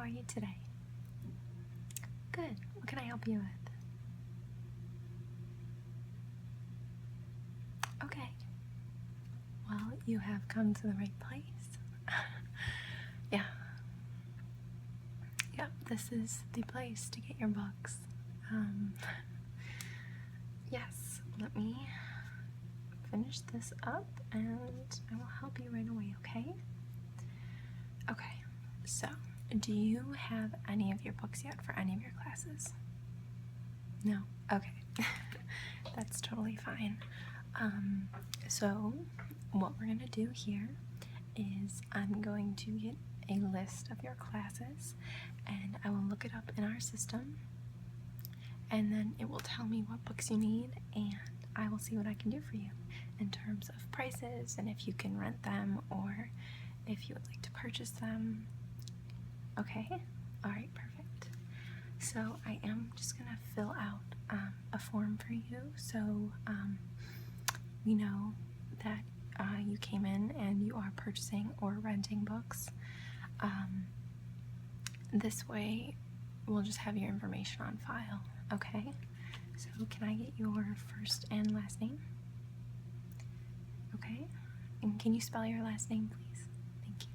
are you today? Good. What can I help you with? Okay. Well, you have come to the right place. Yeah. Yep, this is the place to get your books. Yes, let me finish this up and I will help you right away, okay? Okay, so do you have any of your books yet for any of your classes? No? Okay. That's totally fine. So what we're gonna do here is I'm going to get a list of your classes and I will look it up in our system and then it will tell me what books you need and I will see what I can do for you in terms of prices and if you can rent them or if you would like to purchase them. Okay? Alright, perfect. So I am just gonna fill out a form for you so we know that you came in and you are purchasing or renting books. This way we'll just have your information on file, okay? So can I get your first and last name? Okay, and can you spell your last name, please? Thank you.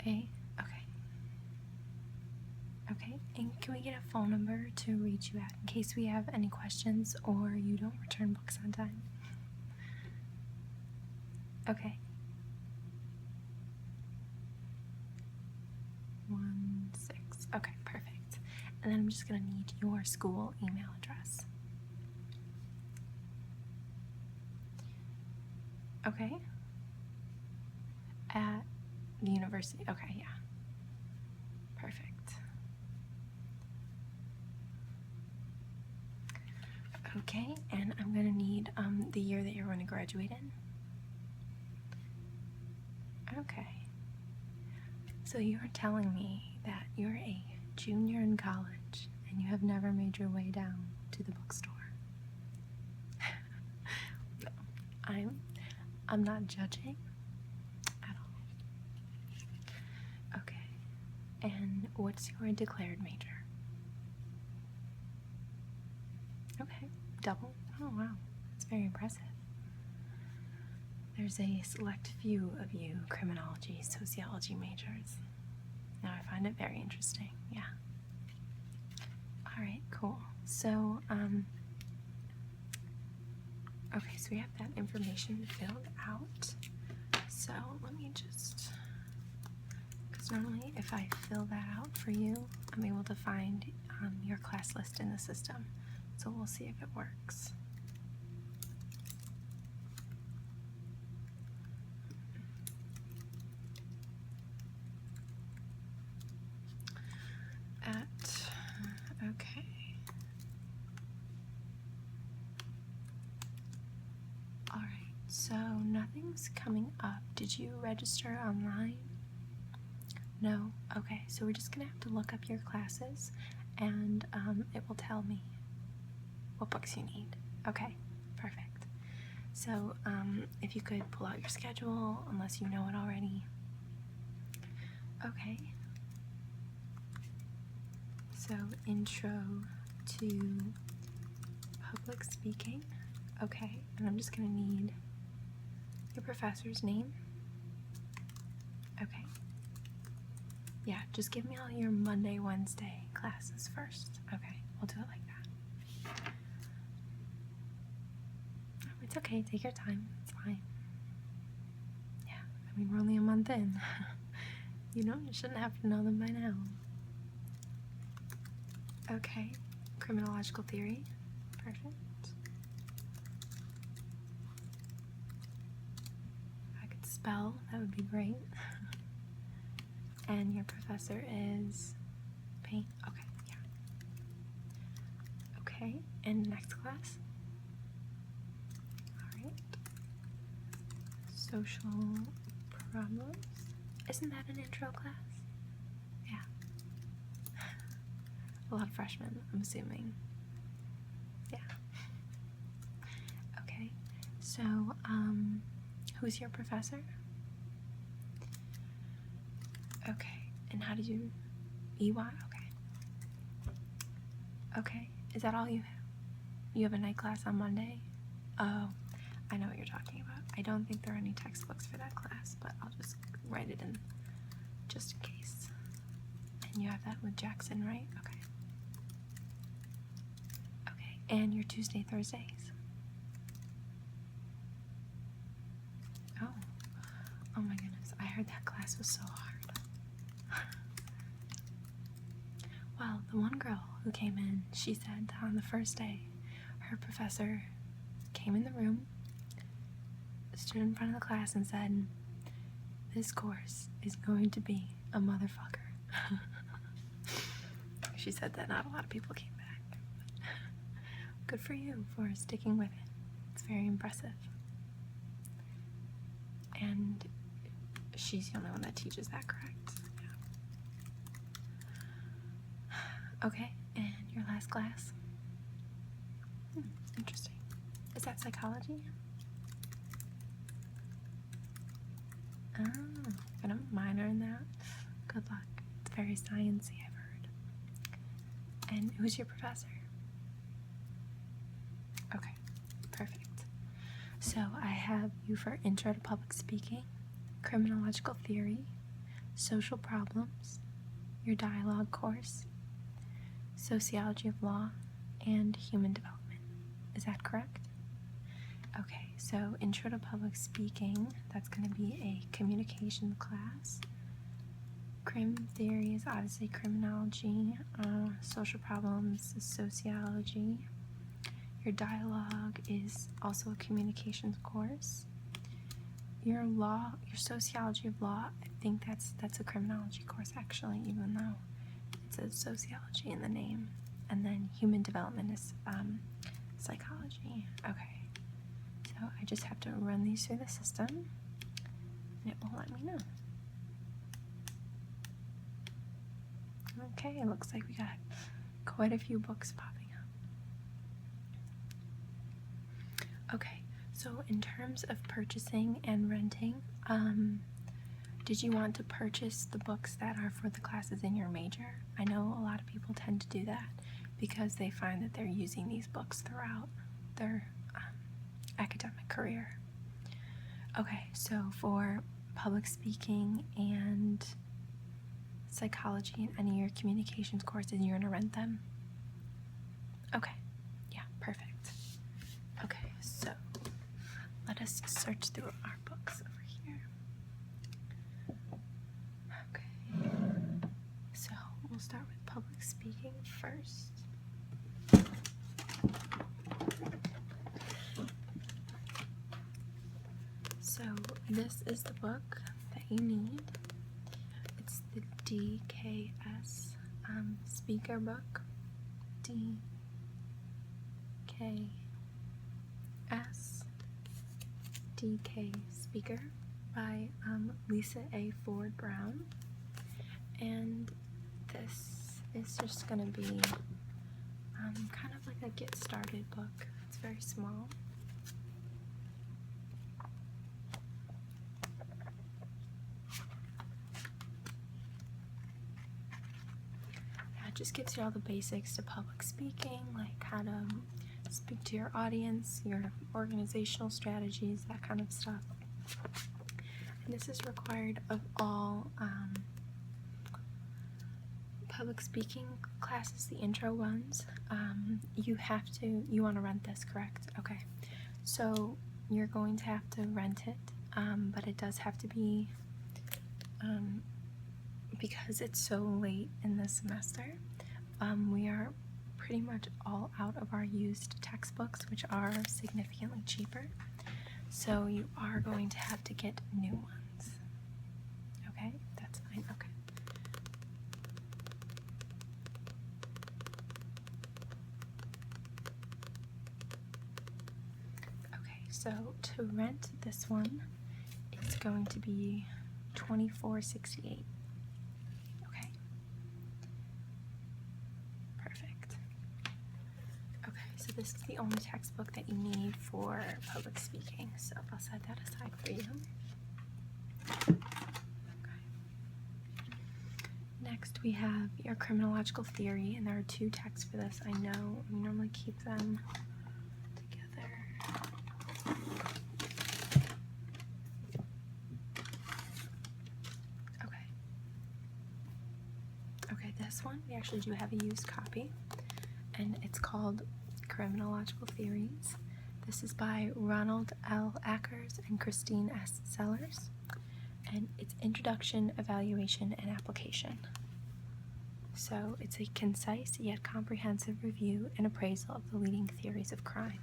Okay. Okay, and can we get a phone number to reach you at in case we have any questions or you don't return books on time? Okay. 16. Okay, perfect. And then I'm just gonna need your school email address. Okay. At the university. Okay, yeah. Perfect. Okay, and I'm gonna need the year that you're going to graduate in. Okay. So you're telling me that you're a junior in college and you have never made your way down to the bookstore. No, I'm not judging at all. Okay. And what's your declared major? Okay. Double? Oh wow. That's very impressive. There's a select few of you criminology, sociology majors. Now I find it very interesting, yeah. Alright, cool. So, okay, so we have that information filled out. So let me just, because normally if I fill that out for you, I'm able to find your class list in the system. So we'll see if it works. Okay. Alright, so nothing's coming up. Did you register online? No? Okay, so we're just gonna have to look up your classes and it will tell me what books you need. Okay, perfect. So if you could pull out your schedule, unless you know it already. Okay. So intro to public speaking. Okay, and I'm just gonna need your professor's name. Okay. Yeah, just give me all your Monday, Wednesday classes first. Okay, we'll do it like that. Oh, it's okay, take your time, it's fine. Yeah, I mean, we're only a month in. You shouldn't have to know them by now. Okay, Criminological Theory. Perfect. If I could spell, that would be great. And your professor is paint. Okay, yeah. Okay, and next class. Alright. Social problems. Isn't that an intro class? Yeah. A lot of freshmen, I'm assuming. Yeah. Okay, so, who's your professor? Okay, and how did you... EY? Okay. Okay, is that all you have? You have a night class on Monday? Oh, I know what you're talking about. I don't think there are any textbooks for that class, but I'll just write it in just in case. And you have that with Jackson, right? Okay. Okay, and your Tuesday, Thursdays? Oh. Oh my goodness, I heard that class was so hard. Well, the one girl who came in, she said that on the first day, her professor came in the room, stood in front of the class and said, "This course is going to be a motherfucker." She said that not a lot of people came back. Good for you for sticking with it. It's very impressive. And she's the only one that teaches that, correct? Yeah. Okay, and your last class? Interesting. Is that psychology? Oh, gonna minor in that? Good luck. It's very sciencey, I've heard. And who's your professor? Okay, perfect. So I have you for Intro to Public Speaking, Criminological Theory, Social Problems, your Dialogue course, Sociology of Law, and Human Development. Is that correct? Okay, so Intro to Public Speaking, that's going to be a communication class. Crim theory is obviously criminology, social problems is sociology. Your dialogue is also a communications course. Your sociology of law, I think that's a criminology course actually, even though it says sociology in the name. And then human development is psychology. Okay, so I just have to run these through the system, and it will let me know. Okay, it looks like we got quite a few books popping up. Okay, so in terms of purchasing and renting, did you want to purchase the books that are for the classes in your major? I know a lot of people tend to do that because they find that they're using these books throughout their academic career. Okay, so for public speaking and psychology and any of your communications courses, you're gonna rent them? Okay, yeah, perfect. Okay, so let us search through our books over here. Okay, so we'll start with public speaking first. So this is the book that you need. It's the DKS speaker book. DK Speaker by Lisa A. Ford Brown. And this is just going to be kind of like a get started book. It's very small. It just gives you all the basics to public speaking, like how to speak to your audience, your organizational strategies, that kind of stuff. And this is required of all public speaking classes, the intro ones. You want to rent this, correct? Okay, so you're going to have to rent it, but it does have to be, because it's so late in the semester, we are pretty much all out of our used textbooks, which are significantly cheaper, so you are going to have to get new ones. Okay, that's fine. Okay. Okay, so to rent this one, it's going to be $24.68. Okay. Perfect. Okay, so this is the only textbook that you need for public speaking, so I'll set that aside for you. Okay. we have your Criminological Theory, and there are 2 texts for this. I know we normally keep them together. Okay, this one, we actually do have a used copy, and it's called Criminological Theories. This is by Ronald L. Ackers and Christine S. Sellers, and it's Introduction, Evaluation, and Application. So it's a concise yet comprehensive review and appraisal of the leading theories of crime.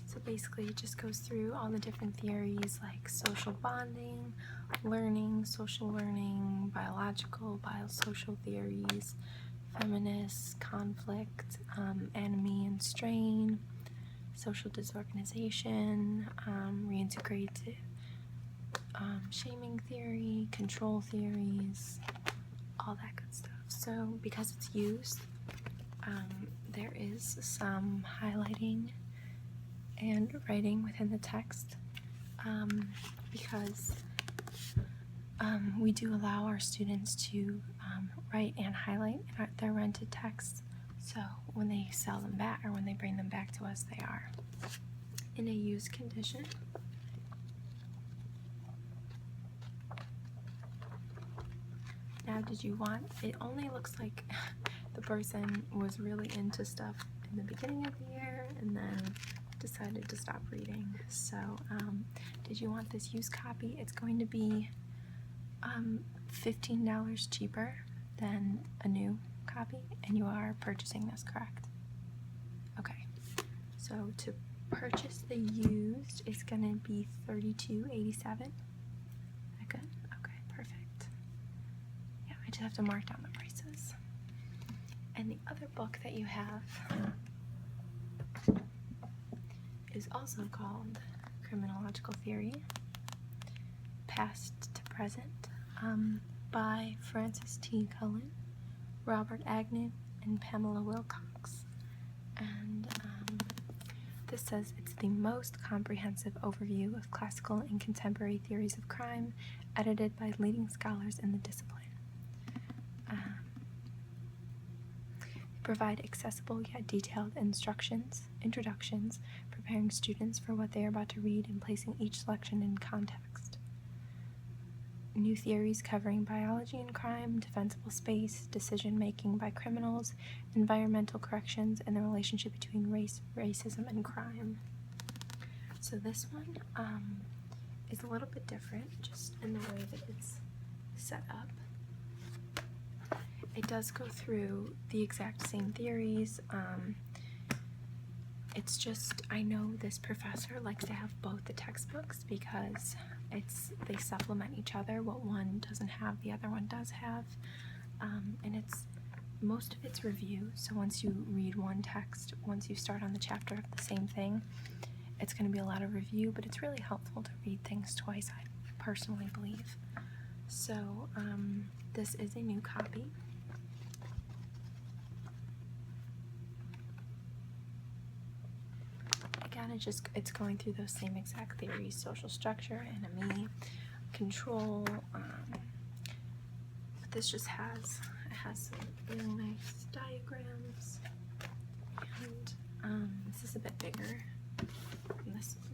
So basically it just goes through all the different theories like social bonding, learning, social learning, biological, biosocial theories, feminist, conflict, enemy and strain, social disorganization, reintegrative, shaming theory, control theories, all that good stuff. So because it's used, there is some highlighting and writing within the text, because we do allow our students to write and highlight their rented texts, so when they sell them back or when they bring them back to us, they are in a used condition. Now, did you want, it only looks like the person was really into stuff in the beginning of the year and then decided to stop reading. So did you want this used copy? It's going to be $15 cheaper than a new copy, and you are purchasing this, correct? Okay, so to purchase the used is going to be $32.87. That good? Okay, perfect. Yeah, I just have to mark down the prices. And the other book that you have is also called Criminological Theory, Past to Present, by Francis T. Cullen, Robert Agnew, and Pamela Wilcox. And this says it's the most comprehensive overview of classical and contemporary theories of crime, edited by leading scholars in the discipline. Provide accessible yet detailed introductions, preparing students for what they are about to read and placing each selection in context. New theories covering biology and crime, defensible space, decision-making by criminals, environmental corrections, and the relationship between race, racism, and crime. So this one is a little bit different, just in the way that it's set up. It does go through the exact same theories. It's just, I know this professor likes to have both the textbooks because they supplement each other. What one doesn't have, the other one does have. And most of it's review. So once you read one text, once you start on the chapter of the same thing, it's going to be a lot of review, but it's really helpful to read things twice, I personally believe. So this is a new copy. Again, it's going through those same exact theories: social structure, enemy, control. But this just has some really nice diagrams, and this is a bit bigger than this one.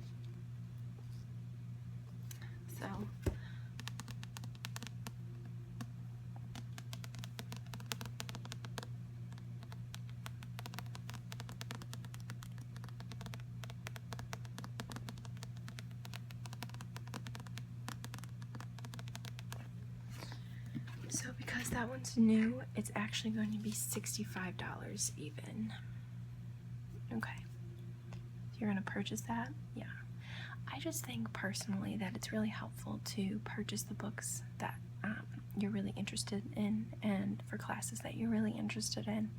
So because that one's new, it's actually going to be $65 even. Okay. So you're going to purchase that? Yeah. I just think personally that it's really helpful to purchase the books that you're really interested in, and for classes that you're really interested in,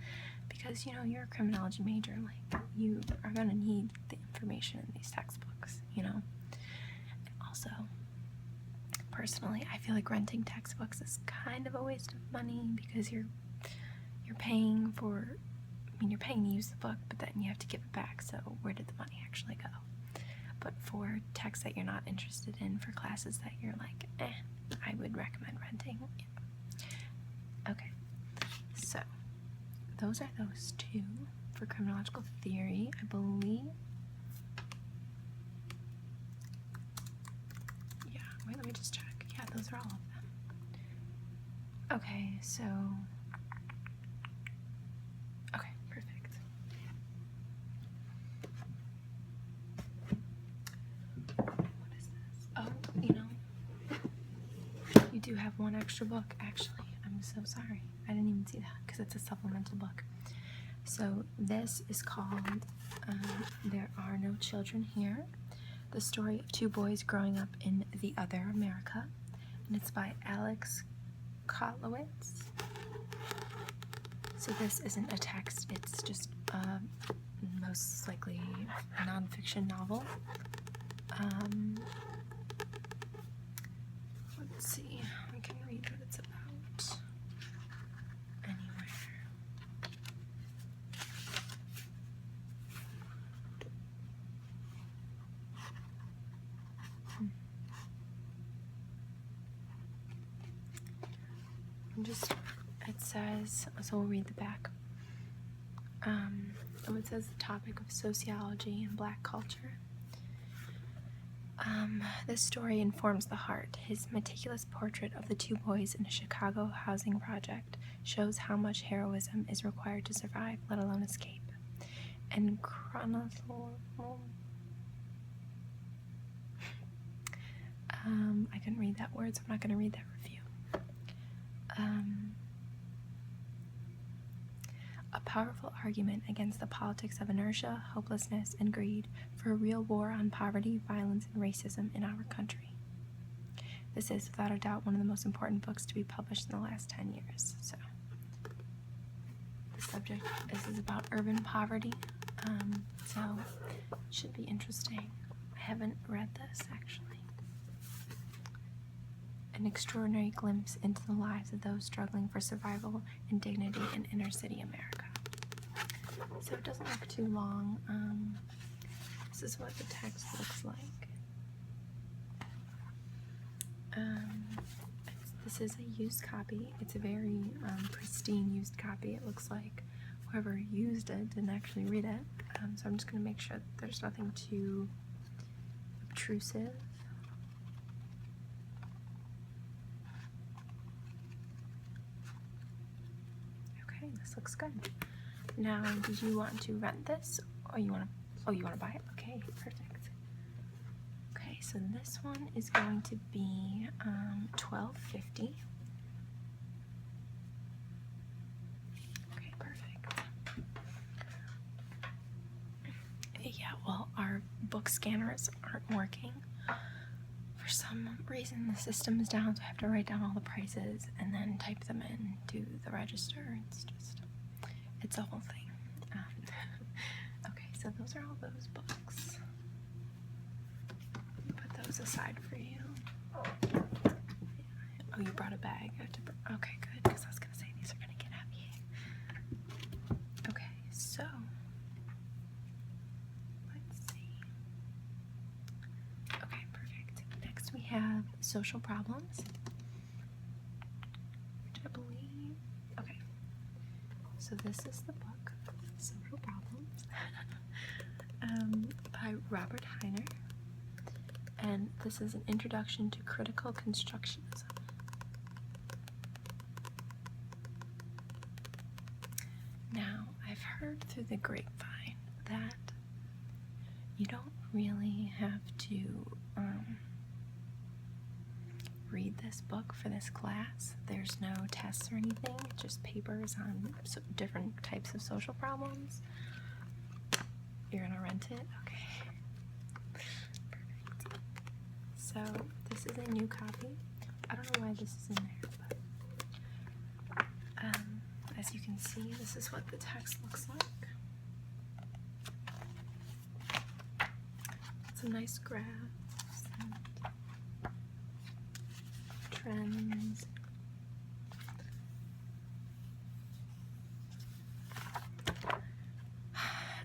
because you're a criminology major, like you are going to need the information in these textbooks, And also, personally, I feel like renting textbooks is kind of a waste of money because you're paying you're paying to use the book, but then you have to give it back, so where did the money actually go? but for texts that you're not interested in, for classes that you're like, I would recommend renting. Yeah. Okay, so those are those two for criminological theory, I believe. Yeah, wait, let me just check. Yeah, those are all of them. Okay, so, okay, perfect. What is this? Oh, you do have one extra book, actually. I'm so sorry. I didn't even see that because it's a supplemental book. So this is called There Are No Children Here, the story of two boys growing up in the other America, and it's by Alex Kotlowitz. So this isn't a text, it's just most likely a nonfiction novel. Let's see, I can read what it's about anywhere. It says, so we'll read the back. It says the topic of sociology and black culture. This story informs the heart. His meticulous portrait of the two boys in a Chicago housing project shows how much heroism is required to survive, let alone escape. And I couldn't read that word, so I'm not going to read that review. A powerful argument against the politics of inertia, hopelessness, and greed for a real war on poverty, violence, and racism in our country. This is, without a doubt, one of the most important books to be published in the last 10 years. So, the subject, this is about urban poverty, so it should be interesting. I haven't read this, actually. An extraordinary glimpse into the lives of those struggling for survival and dignity in inner city America. So it doesn't look too long. This is what the text looks like. This is a used copy. It's a very pristine used copy. It looks like whoever used it didn't actually read it. So I'm just going to make sure that there's nothing too obtrusive. Okay, this looks good. Now, did you want to rent this, or you want to buy it? Okay, perfect. Okay, so this one is going to be $12.50. Okay, perfect. Yeah, well, our book scanners aren't working. For some reason, the system is down, so I have to write down all the prices and then type them in to the register. It's a whole thing. Okay, so those are all those books. Put those aside for you. Oh, you brought a bag. Okay, good, because I was going to say these are going to get heavy. Okay, so let's see. Okay, perfect. Next we have Social Problems, which I believe, okay, so this is the book, Social Problems, by Robert Heiner, and this is an introduction to critical constructionism. Now, I've heard through the grapevine that you don't really have to read this book for this class. There's no tests or anything, just papers on different types of social problems. You're gonna rent it? Okay. Perfect. So, this is a new copy. I don't know why this is in there, but as you can see, this is what the text looks like. Some nice graphs and trends.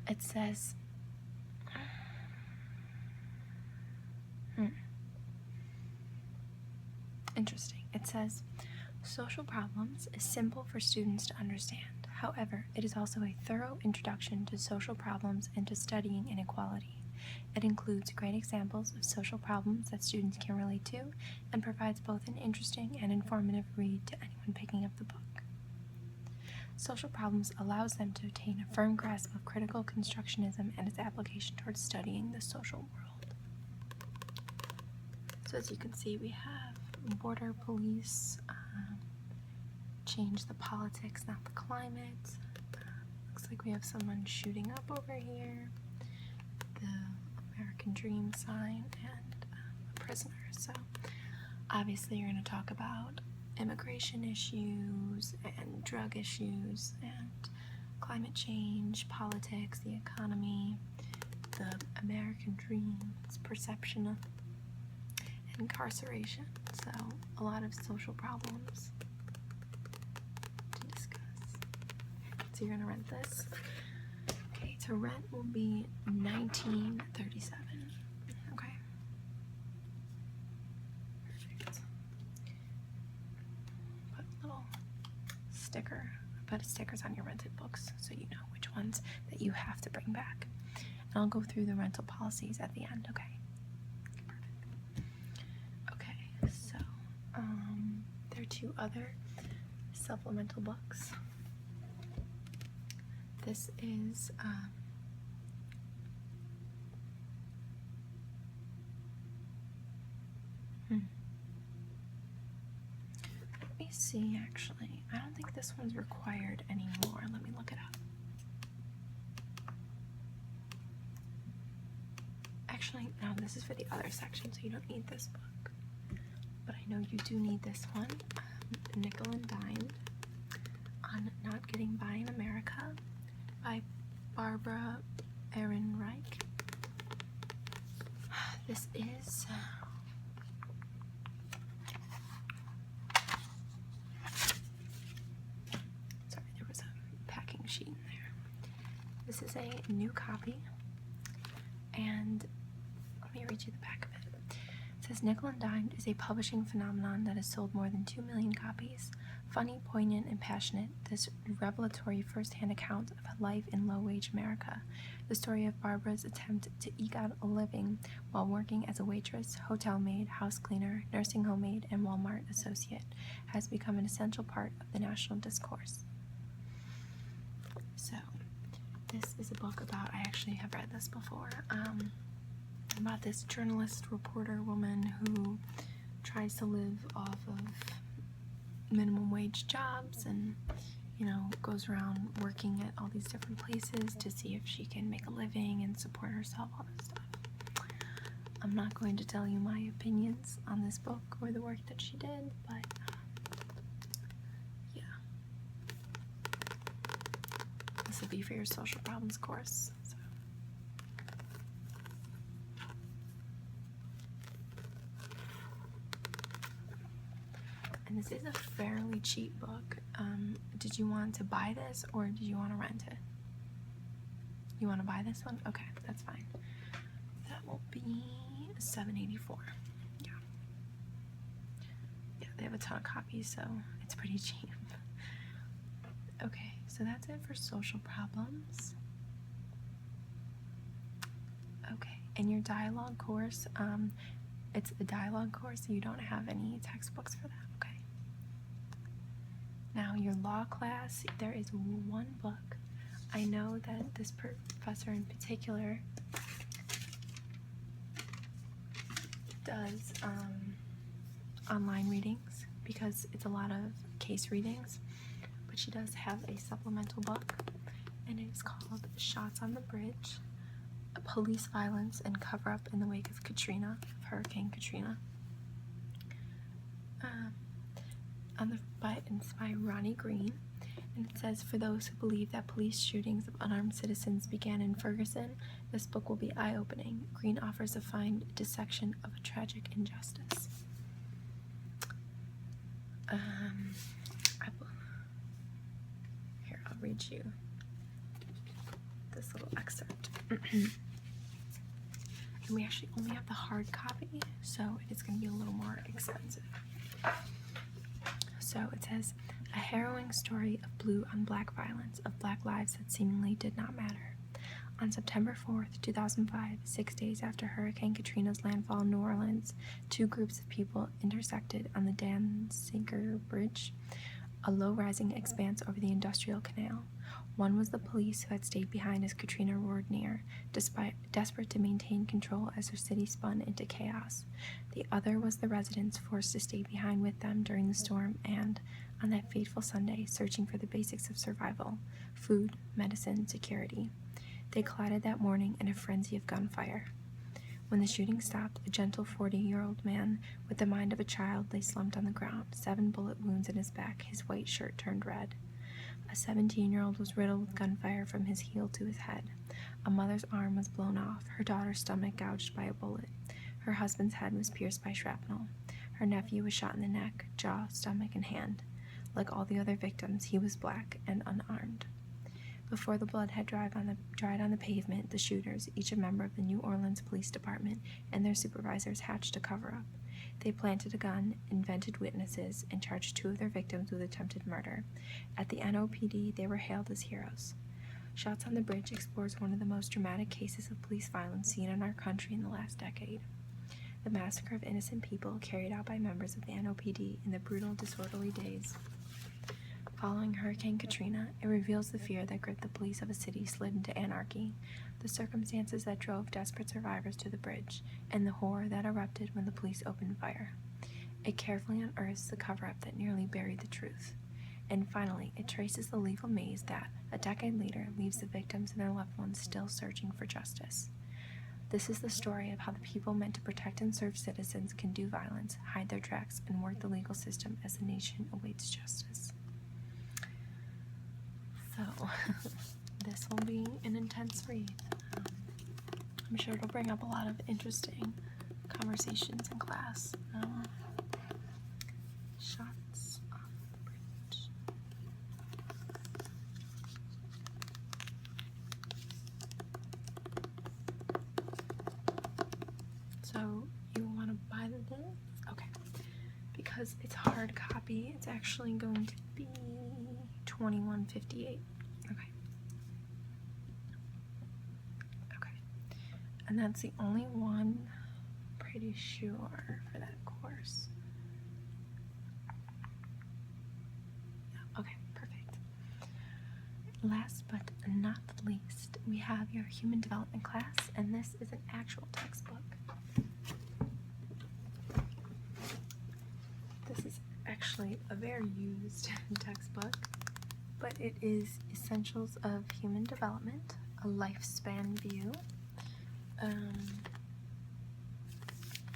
It says, interesting. It says, social problems is simple for students to understand. However, it is also a thorough introduction to social problems and to studying inequality. It includes great examples of social problems that students can relate to and provides both an interesting and informative read to anyone picking up the book. Social problems allows them to obtain a firm grasp of critical constructionism and its application towards studying the social world. So as you can see, we have border police, change the politics, not the climate. Looks like we have someone shooting up over here, the American Dream sign, and a prisoner. So obviously you're going to talk about immigration issues and drug issues and climate change, politics, the economy, the American dream, its perception of incarceration. So a lot of social problems to discuss. So you're gonna rent this. Okay, to rent will be $19.37. Okay. Perfect. Put a little sticker. Put stickers on your rented books so you know which ones that you have to bring back. And I'll go through the rental policies at the end, okay? So, there are 2 other supplemental books. This is, let me see, actually. I don't think this one's required anymore. Let me look it up. Actually, no, this is for the other section, so you don't need this book. But I know you do need this one, Nickel and Dimed on Not Getting By in America by Barbara Ehrenreich. This is sorry, there was a packing sheet in there. This is a new copy, and let me read you the back of it. It says, Nickel and Dimed is a publishing phenomenon that has sold more than 2 million copies. Funny, poignant, and passionate, this revelatory first-hand account of life in low-wage America, the story of Barbara's attempt to eke out a living while working as a waitress, hotel maid, house cleaner, nursing home aide, and Walmart associate, has become an essential part of the national discourse. So, this is a book about, I actually have read this before, about this journalist, reporter woman who tries to live off of minimum wage jobs and, you know, goes around working at all these different places to see if she can make a living and support herself, all this stuff. I'm not going to tell you my opinions on this book or the work that she did, but yeah. This will be for your social problems course. So. And this is a fairly cheap book. Did you want to buy this or did you want to rent it? You want to buy this one? Okay, that's fine. That will be $7.84. Yeah. Yeah, they have a ton of copies, so it's pretty cheap. Okay, so that's it for social problems. Okay, and your dialogue course, it's a dialogue course, so you don't have any textbooks for that, okay? Now, your law class, there is one book. I know that this professor in particular does online readings because it's a lot of case readings, but she does have a supplemental book, and it is called Shots on the Bridge, Police Violence and Cover-Up in the Wake of Katrina, of Hurricane Katrina. It's by Ronnie Green, and it says, for those who believe that police shootings of unarmed citizens began in Ferguson, this book will be eye-opening. Green offers a fine dissection of a tragic injustice. Here, I'll read you this little excerpt. And we actually only have the hard copy, so it is going to be a little more expensive. So it says, a harrowing story of blue on black violence, of black lives that seemingly did not matter. On September 4th, 2005, 6 days after Hurricane Katrina's landfall in New Orleans, two groups of people intersected on the Danziger Bridge, a low-rising expanse over the Industrial Canal. One was the police who had stayed behind as Katrina roared near, desperate to maintain control as their city spun into chaos. The other was the residents forced to stay behind with them during the storm and, on that fateful Sunday, searching for the basics of survival: food, medicine, security. They collided that morning in a frenzy of gunfire. When the shooting stopped, a gentle 40-year-old man with the mind of a child lay slumped on the ground, 7 bullet wounds in his back, his white shirt turned red. A 17-year-old was riddled with gunfire from his heel to his head. A mother's arm was blown off, her daughter's stomach gouged by a bullet. Her husband's head was pierced by shrapnel. Her nephew was shot in the neck, jaw, stomach, and hand. Like all the other victims, he was black and unarmed. Before the blood had dried on the pavement, the shooters, each a member of the New Orleans Police Department, and their supervisors hatched a cover-up. They planted a gun, invented witnesses, and charged 2 of their victims with attempted murder. At the NOPD, they were hailed as heroes. Shots on the Bridge explores one of the most dramatic cases of police violence seen in our country in the last decade. The massacre of innocent people carried out by members of the NOPD in the brutal, disorderly days following Hurricane Katrina. It reveals the fear that gripped the police of a city slid into anarchy, the circumstances that drove desperate survivors to the bridge, and the horror that erupted when the police opened fire. It carefully unearths the cover-up that nearly buried the truth. And finally, it traces the legal maze that, a decade later, leaves the victims and their loved ones still searching for justice. This is the story of how the people meant to protect and serve citizens can do violence, hide their tracks, and work the legal system as the nation awaits justice. So, this will be an intense read. I'm sure it'll bring up a lot of interesting conversations in class. Shots on the bridge. So, you want to buy this? Okay. Because it's hard copy, it's actually going to be $21.58. Okay. And that's the only one, pretty sure, for that course. Yeah, okay, perfect. Last but not least, we have your human development class, and this is an actual textbook. This is actually a very used textbook, but it is Essentials of Human Development, a Lifespan View,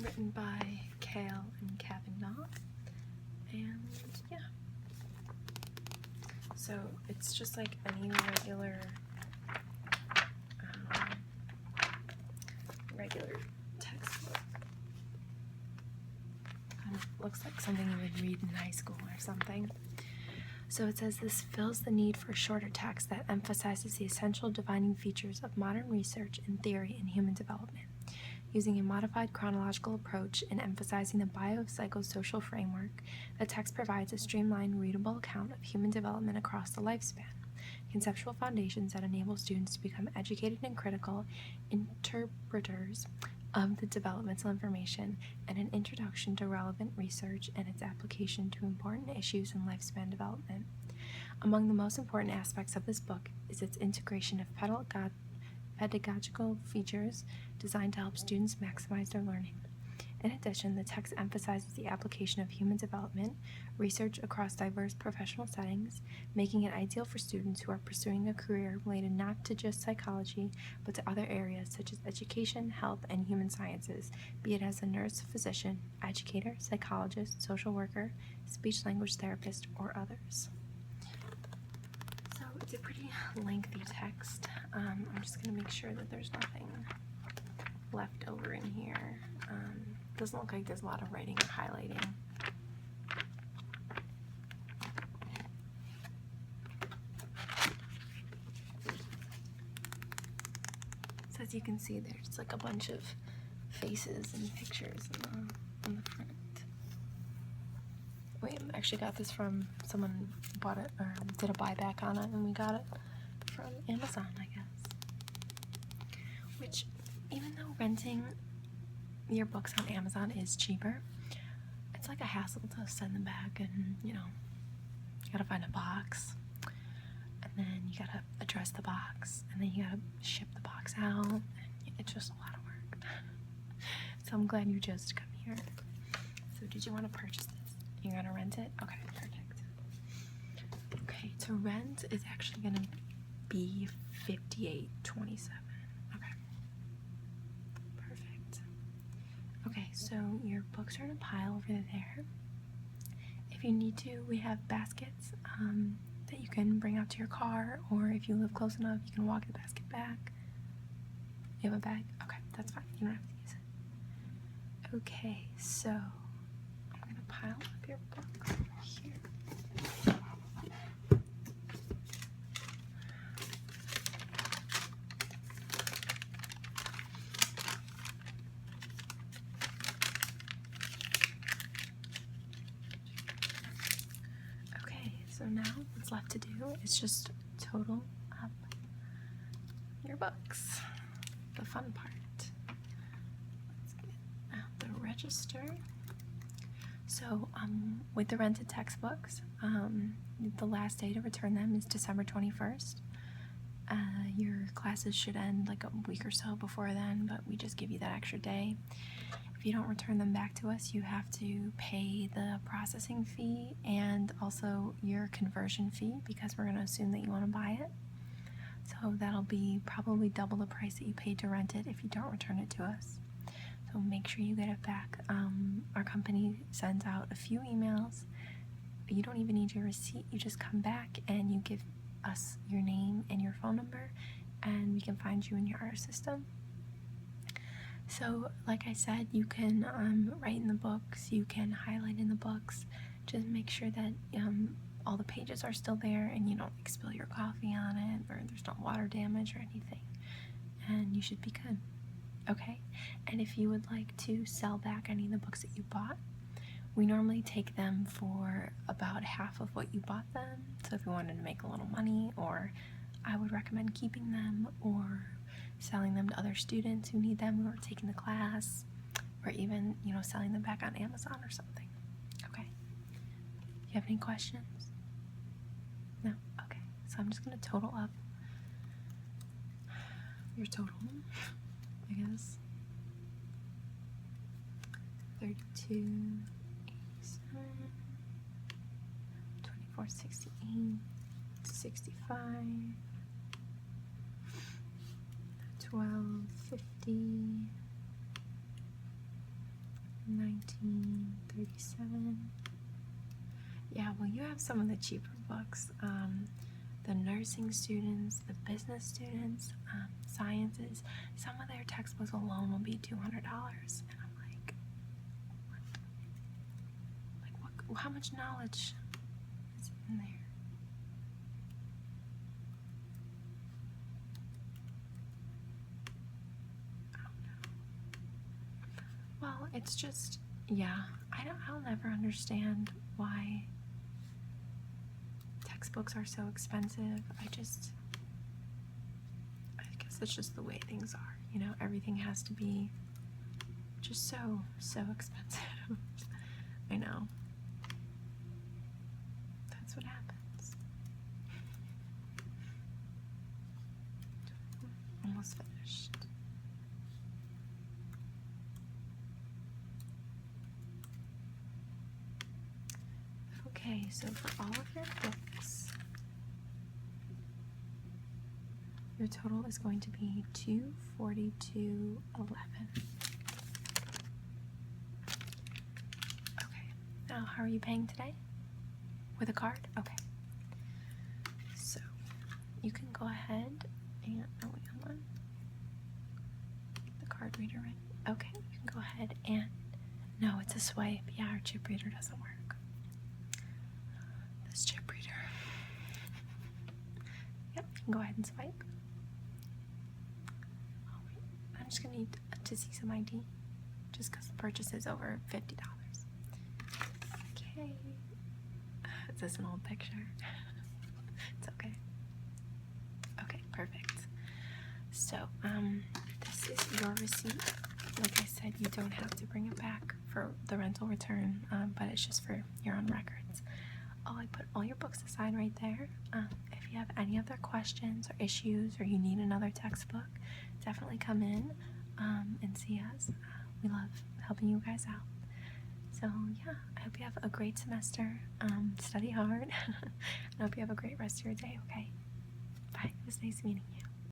written by Kale and Cavanaugh, and yeah. So it's just like any regular textbook. Kind of looks like something you would read in high school or something. So it says, this fills the need for a shorter text that emphasizes the essential defining features of modern research and theory in human development. Using a modified chronological approach and emphasizing the biopsychosocial framework, the text provides a streamlined, readable account of human development across the lifespan, conceptual foundations that enable students to become educated and critical interpreters of the developmental information, and an introduction to relevant research and its application to important issues in lifespan development. Among the most important aspects of this book is its integration of pedagogical features designed to help students maximize their learning. In addition, the text emphasizes the application of human development research across diverse professional settings, making it ideal for students who are pursuing a career related not to just psychology, but to other areas such as education, health, and human sciences, be it as a nurse, physician, educator, psychologist, social worker, speech-language therapist, or others. So it's a pretty lengthy text. I'm just going to make sure that there's nothing left over in here. Doesn't look like there's a lot of writing or highlighting. So as you can see, there's like a bunch of faces and pictures on the front. We actually got this from someone bought it or did a buyback on it, and we got it from Amazon, I guess. Which, even though renting your books on Amazon is cheaper, it's like a hassle to send them back, and you gotta find a box, and then you gotta address the box, and then you gotta ship the box out, and it's just a lot of work. So I'm glad you chose to come here. So did you want to purchase this? You're gonna rent it? Okay, perfect. Okay, to rent is actually gonna be $58.27. Okay. Perfect. Okay, so your books are in a pile over there. If you need to, we have baskets that you can bring out to your car, or if you live close enough, you can walk the basket back. You have a bag? Okay, that's fine. You don't have to use it. Okay, so I'm gonna pile up your books here. Okay, so now what's left to do is just total up your books. The fun part. Let's get out the register. So with the rented textbooks, the last day to return them is December 21st. Your classes should end like a week or so before then, but we just give you that extra day. If you don't return them back to us, you have to pay the processing fee and also your conversion fee, because we're going to assume that you want to buy it. So that'll be probably double the price that you paid to rent it if you don't return it to us. So make sure you get it back. Our company sends out a few emails. You don't even need your receipt. You just come back and you give us your name and your phone number, and we can find you in our system. So like I said, you can write in the books, you can highlight in the books. Just make sure that all the pages are still there and you don't spill your coffee on it, or there's no water damage or anything, and you should be good. Okay, and if you would like to sell back any of the books that you bought, we normally take them for about half of what you bought them. So if you wanted to make a little money, or I would recommend keeping them or selling them to other students who need them, who are taking the class, or even selling them back on Amazon or something. Okay, you have any questions? No? Okay, so I'm just going to total up your total, I guess. 32, 87, 24, 68, 65, 12, 50, 19, 37. Yeah, well, you have some of the cheaper books. The nursing students, the business students, sciences, some of their textbooks alone will be $200. And I'm like, what? Like, how much knowledge is in there? I don't know. Well, it's just, yeah, I'll never understand why textbooks are so expensive. I guess it's just the way things are. Everything has to be just so expensive. I know. That's what happens. Almost finished. Okay, so for all of your books, your total is going to be $242.11. Okay, now how are you paying today? With a card? Okay. So you can go ahead and hold on. Get the card reader in. Okay, you can go ahead and no, it's a swipe. Yeah, our chip reader doesn't work. This chip reader. Yep, you can go ahead and swipe. Oh, wait. I'm just gonna need to see some ID, just because the purchase is over $50. Okay, Is this an old picture? It's okay. Okay, perfect. So, this is your receipt. Like I said, you don't have to bring it back for the rental return, but it's just for your own records. I put all your books aside right there. If you have any other questions or issues, or you need another textbook, definitely come in and see us. We love helping you guys out. So yeah, I hope you have a great semester. Study hard. I hope you have a great rest of your day, okay? Bye. It was nice meeting you.